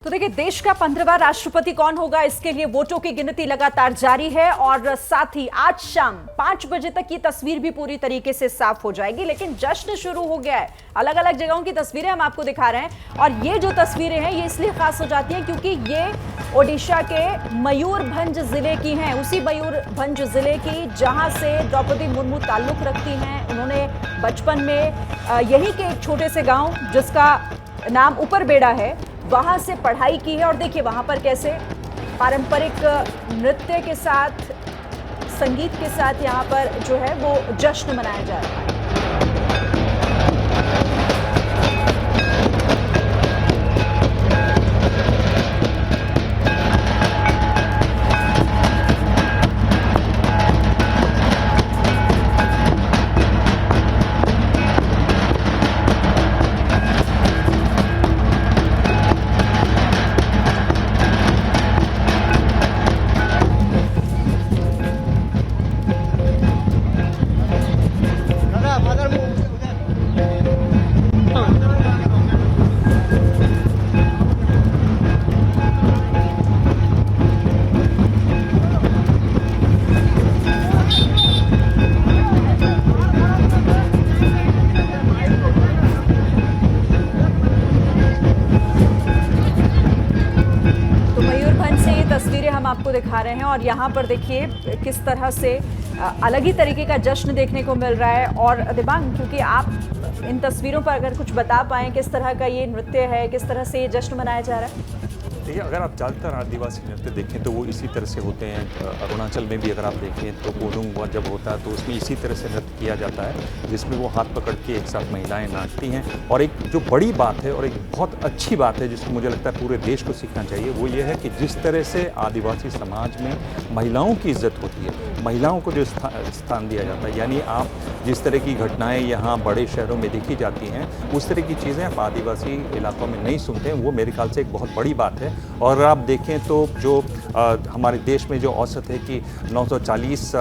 तो देखिए, देश का 15वां राष्ट्रपति कौन होगा, इसके लिए वोटों की गिनती लगातार जारी है और साथ ही आज शाम 5 बजे तक ये तस्वीर भी पूरी तरीके से साफ हो जाएगी। लेकिन जश्न शुरू हो गया है। अलग अलग जगहों की तस्वीरें हम आपको दिखा रहे हैं और ये जो तस्वीरें हैं ये इसलिए खास हो जाती हैं क्योंकि ये ओडिशा के मयूरभंज जिले की हैं। उसी मयूरभंज जिले की जहां से द्रौपदी मुर्मू ताल्लुक रखती हैं। उन्होंने बचपन में यहीं के एक छोटे से गाँव जिसका नाम ऊपरबेड़ा है, वहां से पढ़ाई की है। और देखिए वहां पर कैसे पारंपरिक नृत्य के साथ, संगीत के साथ यहाँ पर जो है वो जश्न मनाया जा रहा है। तस्वीरें हम आपको दिखा रहे हैं और यहाँ पर देखिए किस तरह से अलग ही तरीके का जश्न देखने को मिल रहा है। और दिबांग, क्योंकि आप इन तस्वीरों पर अगर कुछ बता पाएं किस तरह का ये नृत्य है, किस तरह से ये जश्न मनाया जा रहा है। देखिए, अगर आप ज़्यादातर आदिवासी नृत्य देखें तो वो इसी तरह से होते हैं। अरुणाचल में भी अगर आप देखें तो कोडुंग जब होता है तो उसमें इसी तरह से नृत्य किया जाता है, जिसमें वो हाथ पकड़ के एक साथ महिलाएं नाचती हैं। और एक जो बड़ी बात है और एक बहुत अच्छी बात है जिसको मुझे लगता है पूरे देश को सीखना चाहिए, वो ये है कि जिस तरह से आदिवासी समाज में महिलाओं की इज्जत होती है, महिलाओं को जो स्थान दिया जाता है, यानी आप जिस तरह की घटनाएँ यहाँ बड़े शहरों में देखी जाती हैं उस तरह की चीज़ें आप आदिवासी इलाकों में नहीं सुनते हैं। वो मेरे ख्याल से एक बहुत बड़ी बात है। और आप देखें तो जो हमारे देश में जो औसत है कि 940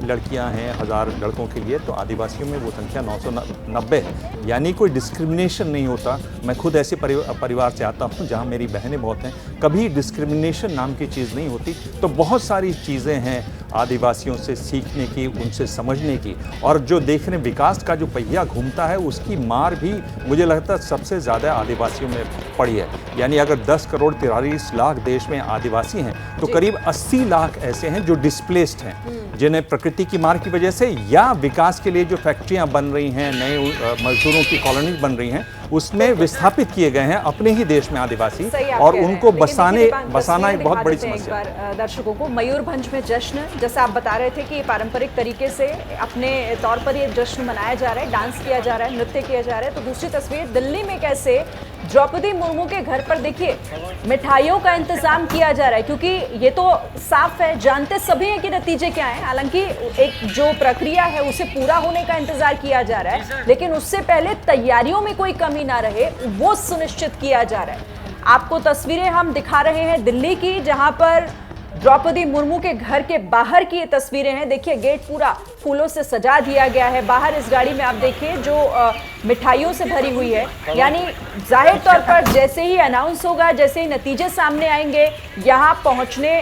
लड़कियां हैं 1000 लड़कों के लिए, तो आदिवासियों में वो संख्या 990 है। यानी कोई डिस्क्रिमिनेशन नहीं होता। मैं खुद ऐसे परिवार से आता हूं जहां मेरी बहनें बहुत हैं, कभी डिस्क्रिमिनेशन नाम की चीज़ नहीं होती। तो बहुत सारी चीज़ें हैं आदिवासियों से सीखने की, उनसे समझने की। और जो देखने विकास का जो पहिया घूमता है उसकी मार भी मुझे लगता है सबसे ज़्यादा आदिवासियों में पड़ी है। यानी अगर 10 करोड़ 43 लाख देश में आदिवासी हैं तो करीब 80 लाख ऐसे हैं जो डिस्प्लेस्ड हैं, जिन्हें प्रकृति की मार की वजह से या विकास के लिए जो फैक्ट्रियां बन रही हैं, नए मजदूरों की कॉलोनी बन रही हैं, उसमें विस्थापित किए गए हैं अपने ही देश में आदिवासी, और उनको बसाना एक बहुत बड़ी समस्या है। दर्शकों को मयूरभंज में जश्न, जैसा आप बता रहे थे कि पारंपरिक तरीके से अपने तौर पर ये जश्न मनाया जा रहा है, डांस किया जा रहा है, नृत्य किया जा रहा है। तो दूसरी तस्वीर दिल्ली में कैसे द्रौपदी मुर्मू के घर पर देखिए मिठाइयों का इंतजाम किया जा रहा है, क्योंकि ये तो साफ है, जानते सभी हैं कि नतीजे क्या हैं। हालांकि एक जो प्रक्रिया है उसे पूरा होने का इंतजार किया जा रहा है, लेकिन उससे पहले तैयारियों में कोई कमी ना रहे वो सुनिश्चित किया जा रहा है। आपको तस्वीरें हम दिखा रहे हैं दिल्ली की, जहां पर द्रौपदी मुर्मू के घर के बाहर की ये तस्वीरें हैं। देखिए गेट पूरा फूलों से सजा दिया गया है। बाहर इस गाड़ी में आप देखिए जो मिठाइयों से भरी हुई है। यानी जाहिर तौर पर जैसे ही अनाउंस होगा, जैसे ही नतीजे सामने आएंगे, यहाँ पहुंचने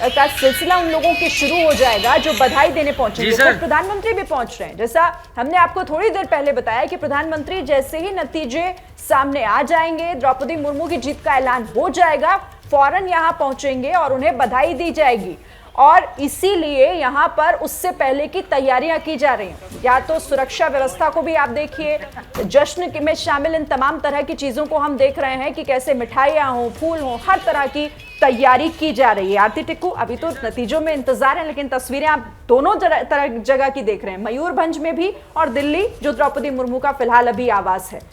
का सिलसिला उन लोगों के शुरू हो जाएगा जो बधाई देने पहुंचेंगे। तो प्रधानमंत्री भी पहुंच रहे हैं। जैसा हमने आपको थोड़ी देर पहले बताया कि प्रधानमंत्री जैसे ही नतीजे सामने आ जाएंगे, द्रौपदी मुर्मू की जीत का ऐलान हो जाएगा, फौरन यहां पहुंचेंगे और उन्हें बधाई दी जाएगी। और इसीलिए यहां पर उससे पहले की तैयारियां की जा रही हैं। या तो सुरक्षा व्यवस्था को भी आप देखिए, जश्न में शामिल इन तमाम तरह की चीजों को हम देख रहे हैं कि कैसे मिठाइयां हों, फूल हों, हर तरह की तैयारी की जा रही है। आरती टिक्कू, अभी तो नतीजों में इंतजार है, लेकिन तस्वीरें आप दोनों जगह की देख रहे हैं, मयूरभंज में भी और दिल्ली जो द्रौपदी मुर्मू का फिलहाल अभी आवास है।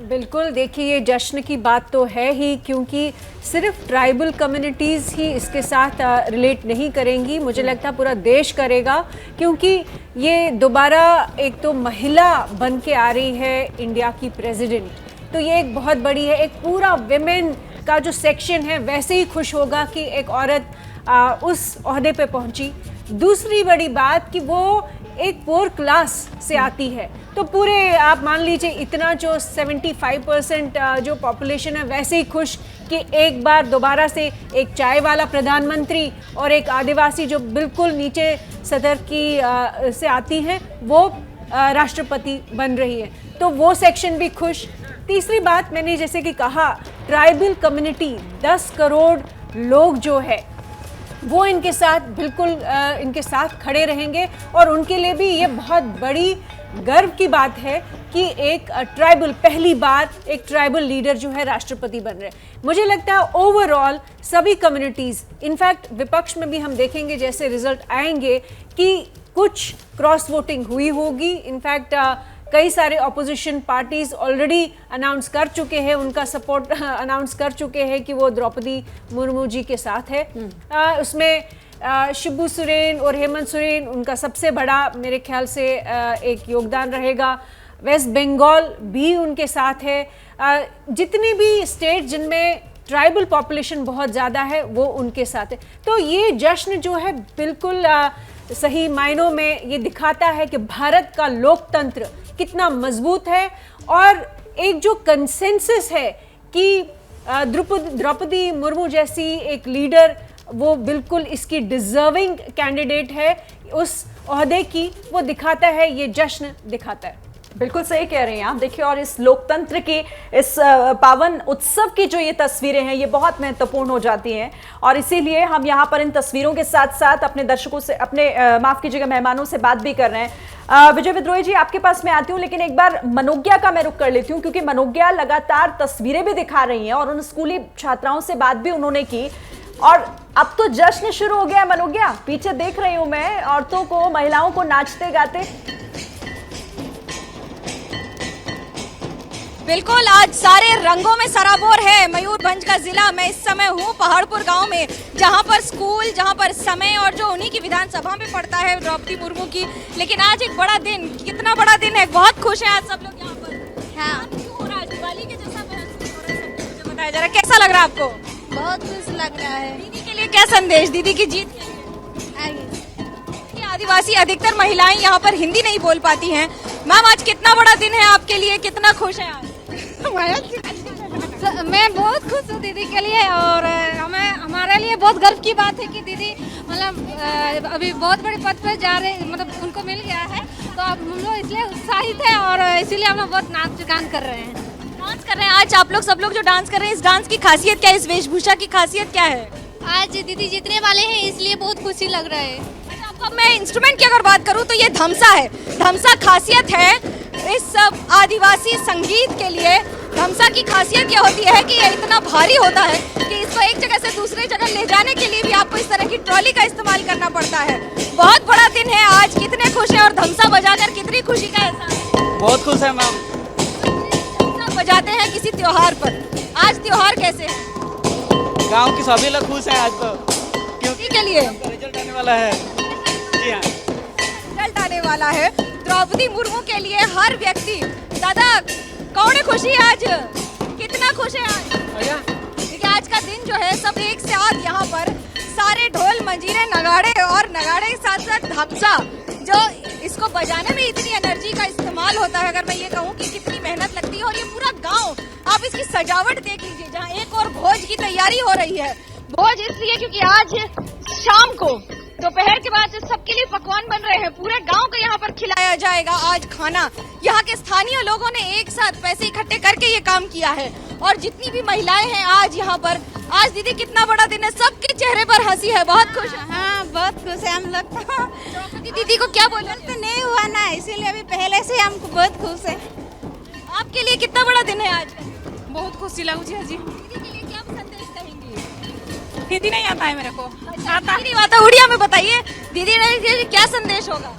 बिल्कुल, देखिए ये जश्न की बात तो है ही, क्योंकि सिर्फ ट्राइबल कम्युनिटीज़ ही इसके साथ रिलेट नहीं करेंगी, मुझे लगता है पूरा देश करेगा, क्योंकि ये दोबारा एक तो महिला बन के आ रही है इंडिया की प्रेसिडेंट, तो ये एक बहुत बड़ी है। एक पूरा विमेन का जो सेक्शन है वैसे ही खुश होगा कि एक औरत उस ओहदे पे पहुंची। दूसरी बड़ी बात कि वो एक पोर क्लास से आती है, तो पूरे आप मान लीजिए इतना जो 75% जो पॉपुलेशन है वैसे ही खुश कि एक बार दोबारा से एक चाय वाला प्रधानमंत्री और एक आदिवासी जो बिल्कुल नीचे सतर की से आती हैं वो राष्ट्रपति बन रही है, तो वो सेक्शन भी खुश। तीसरी बात मैंने जैसे कि कहा, ट्राइबल कम्युनिटी 10 करोड़ लोग जो है वो इनके साथ बिल्कुल इनके साथ खड़े रहेंगे और उनके लिए भी ये बहुत बड़ी गर्व की बात है कि एक ट्राइबल, पहली बार एक ट्राइबल लीडर जो है राष्ट्रपति बन रहे हैं। मुझे लगता है ओवरऑल सभी कम्युनिटीज़, इनफैक्ट विपक्ष में भी हम देखेंगे जैसे रिजल्ट आएंगे कि कुछ क्रॉस वोटिंग हुई होगी। इनफैक्ट कई सारे ऑपोजिशन पार्टीज ऑलरेडी अनाउंस कर चुके हैं, उनका सपोर्ट अनाउंस कर चुके हैं कि वो द्रौपदी मुर्मू जी के साथ है। उसमें शिबू सोरेन और हेमंत सोरेन उनका सबसे बड़ा मेरे ख्याल से एक योगदान रहेगा। वेस्ट बंगाल भी उनके साथ है। जितने भी स्टेट जिनमें ट्राइबल पॉपुलेशन बहुत ज़्यादा है वो उनके साथ है। तो ये जश्न जो है बिल्कुल सही मायनों में ये दिखाता है कि भारत का लोकतंत्र कितना मजबूत है और एक जो कंसेंसस है कि द्रौपदी मुर्मू जैसी एक लीडर वो बिल्कुल इसकी डिजर्विंग कैंडिडेट है उस ओहदे की, वो दिखाता है, ये जश्न दिखाता है। बिल्कुल सही कह रहे हैं आप। देखिए, और इस लोकतंत्र की, इस पावन उत्सव की जो ये तस्वीरें हैं ये बहुत महत्वपूर्ण हो जाती हैं और इसीलिए हम यहाँ पर इन तस्वीरों के साथ साथ अपने दर्शकों से, अपने माफ कीजिएगा मेहमानों से बात भी कर रहे हैं। विजय विद्रोही जी, आपके पास मैं आती हूँ, लेकिन एक बार मनोज्ञा का मैं रुख कर लेती हूँ क्योंकि मनोज्ञा लगातार तस्वीरें भी दिखा रही हैं और उन स्कूली छात्राओं से बात भी उन्होंने की और अब तो जश्न शुरू हो गया है। मनोज्ञा, पीछे देख रही हूँ मैं औरतों को, महिलाओं को नाचते गाते। बिल्कुल, आज सारे रंगों में सराबोर है मयूरभंज का जिला। मैं इस समय हूँ पहाड़पुर गांव में, जहां पर स्कूल, जहां पर समय और जो उन्हीं की विधानसभा में पड़ता है द्रौपदी मुर्मू की। लेकिन आज एक बड़ा दिन, कितना बड़ा दिन है, बहुत खुश हैं आज सब लोग यहाँ पर। हाँ, क्यों आज दिवाली के जैसा मुझे बताया जा रहा है, कैसा लग रहा है आपको? बहुत खुश लग रहा है। दीदी के लिए क्या संदेश, दीदी की जीत के लिए? आदिवासी अधिकतर महिलाएं यहाँ पर हिंदी नहीं बोल पाती हैं। मैम, आज कितना बड़ा दिन है आपके लिए, कितना खुश है आज? मैं बहुत खुश हूँ दीदी के लिए और हमारे लिए बहुत गर्व की बात है कि दीदी मतलब अभी बहुत बड़े पद पर जा रहे, मतलब उनको मिल गया है, तो अब हम लोग इसलिए उत्साहित है और इसीलिए हम लोग बहुत नाच गान कर रहे हैं। डांस कर रहे हैं आज आप लोग, सब लोग जो डांस कर रहे हैं, इस डांस की खासियत क्या है, इस वेशभूषा की खासियत क्या है? आज दीदी जीतने वाले हैं इसलिए बहुत खुशी लग रहा है। अब मैं इंस्ट्रूमेंट की अगर बात करूं तो ये धमसा है। धमसा खासियत है इस आदिवासी संगीत के लिए। धमसा की खासियत ये होती है कि ये इतना भारी होता है कि इसको एक जगह से दूसरी जगह ले जाने के लिए भी आपको इस तरह की ट्रॉली का इस्तेमाल करना पड़ता है। बहुत बड़ा दिन है आज, कितने खुश हैं और धमसा बजाकर कितनी खुशी का एहसास है? बहुत खुश है मैम। धमसा बजाते हैं किसी त्योहार पर, आज त्योहार कैसे है? गांव की सभी लोग खुश हैं आज तो, क्योंकि के लिए रिजल्ट आने वाला है। जी हाँ, रिजल्ट आने वाला है द्रौपदी मुर्मू के लिए। हर व्यक्ति, दादा कौन खुशी है आज, कितना खुश है आज? देखिए, आज का दिन जो है सब एक साथ यहाँ पर सारे ढोल मंजीरे नगाड़े और नगाड़े के साथ साथ धमसा, जो इसको बजाने में इतनी एनर्जी का इस्तेमाल होता है, अगर मैं ये कहूँ कि कितनी मेहनत लगती है। और ये पूरा गांव, आप इसकी सजावट देख लीजिए, जहाँ एक और भोज की तैयारी हो रही है। भोज इसलिए क्योंकि आज शाम को, दोपहर के बाद सबके लिए पकवान बन रहे हैं, पूरे गांव को यहाँ पर खिलाया जाएगा आज खाना। यहाँ के स्थानीय लोगों ने एक साथ पैसे इकट्ठे करके ये काम किया है और जितनी भी महिलाएं हैं आज यहाँ पर, आज दीदी कितना बड़ा दिन है, सबके चेहरे पर हंसी है, बहुत खुश है। हाँ, बहुत खुश है हम लोग। दीदी को क्या बोला? तो नहीं हुआ ना, इसीलिए अभी पहले से हमको बहुत खुश है। आपके लिए कितना बड़ा दिन है आज? बहुत खुशी लगी जी। दीदी के लिए क्या संदेश कहेंगी? हिंदी नहीं आता है मेरे को। आता नहीं आता, उड़िया में बताइए दीदी ने क्या संदेश होगा?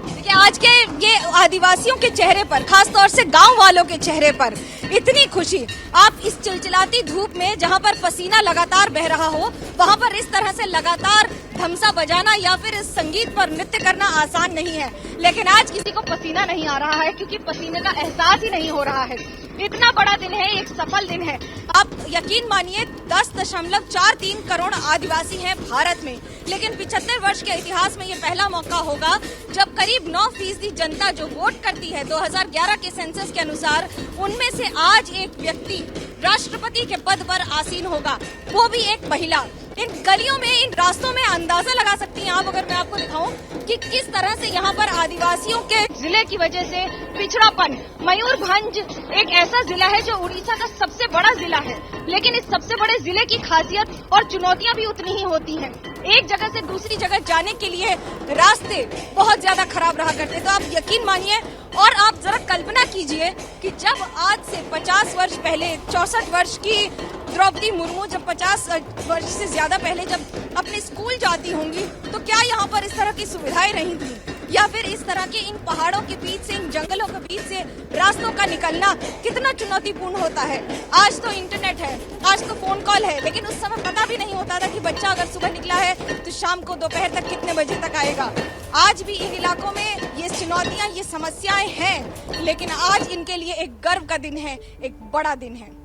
देखिए, आज के ये आदिवासियों के चेहरे पर, खास तौर से गांव वालों के चेहरे पर इतनी खुशी। आप इस चिलचिलाती धूप में, जहां पर पसीना लगातार बह रहा हो, वहां पर इस तरह से लगातार धमसा बजाना या फिर इस संगीत पर नृत्य करना आसान नहीं है। लेकिन आज किसी को पसीना नहीं आ रहा है क्योंकि पसीने का एहसास ही नहीं हो रहा है। इतना बड़ा दिन है, एक सफल दिन है। आप यकीन मानिए 10.43 करोड़ आदिवासी हैं भारत में, लेकिन 75 वर्ष के इतिहास में ये पहला मौका होगा जब करीब 9% जनता जो वोट करती है 2011 के सेंसस के अनुसार, उनमें से आज एक व्यक्ति राष्ट्रपति के पद पर आसीन होगा, वो भी एक महिला। इन गलियों में, इन रास्तों में अंदाजा लगा सकती हैं आप, अगर मैं आपको दिखाऊं कि किस तरह से यहाँ पर आदिवासियों के जिले की वजह से पिछड़ापन। मयूरभंज एक ऐसा जिला है जो उड़ीसा का सबसे बड़ा जिला है, लेकिन इस सबसे बड़े जिले की खासियत और चुनौतियां भी उतनी ही होती हैं। एक जगह से दूसरी जगह जाने के लिए रास्ते बहुत ज्यादा खराब रहा करते। तो आप यकीन मानिए और आप जरा कल्पना कीजिए कि जब आज से 50 वर्ष पहले, 64 वर्ष की द्रौपदी मुर्मू जब 50 वर्ष से ज्यादा पहले जब अपने स्कूल जाती होंगी, तो क्या यहाँ पर इस तरह की सुविधाएं रही थी? या फिर इस तरह के इन पहाड़ों के बीच से, इन जंगलों के बीच से रास्तों का निकलना कितना चुनौतीपूर्ण होता है। आज तो इंटरनेट है, आज तो फोन कॉल है, लेकिन उस समय पता भी नहीं होता था कि बच्चा अगर सुबह निकला है तो शाम को दोपहर तक कितने बजे तक आएगा। आज भी इन इलाकों में ये चुनौतियां, ये समस्याएं हैं, लेकिन आज इनके लिए एक गर्व का दिन है, एक बड़ा दिन है।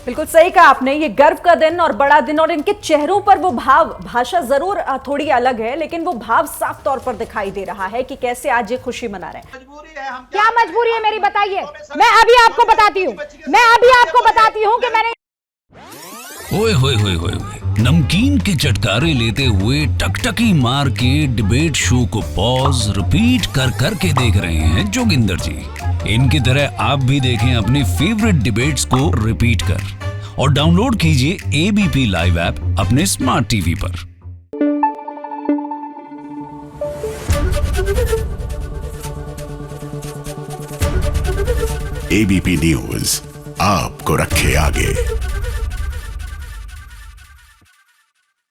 बिल्कुल सही कहा आपने, ये गर्व का दिन और बड़ा दिन, और इनके चेहरों पर वो भाव, भाषा जरूर थोड़ी अलग है, लेकिन वो भाव साफ तौर पर दिखाई दे रहा है कि कैसे आज ये खुशी मना रहे हैं। क्या मजबूरी है मेरी, बताइए। मैं अभी आपको बताती हूँ कि मैंने ओए होए होए होए होए, नमकीन के चटकारे लेते हुए टकटकी मार के डिबेट शो को पॉज रिपीट कर कर के देख रहे हैं जोगिंदर जी। इनकी तरह आप भी देखें अपनी फेवरेट डिबेट्स को रिपीट कर, और डाउनलोड कीजिए एबीपी लाइव ऐप अपने स्मार्ट टीवी पर। एबीपी न्यूज आपको रखे आगे।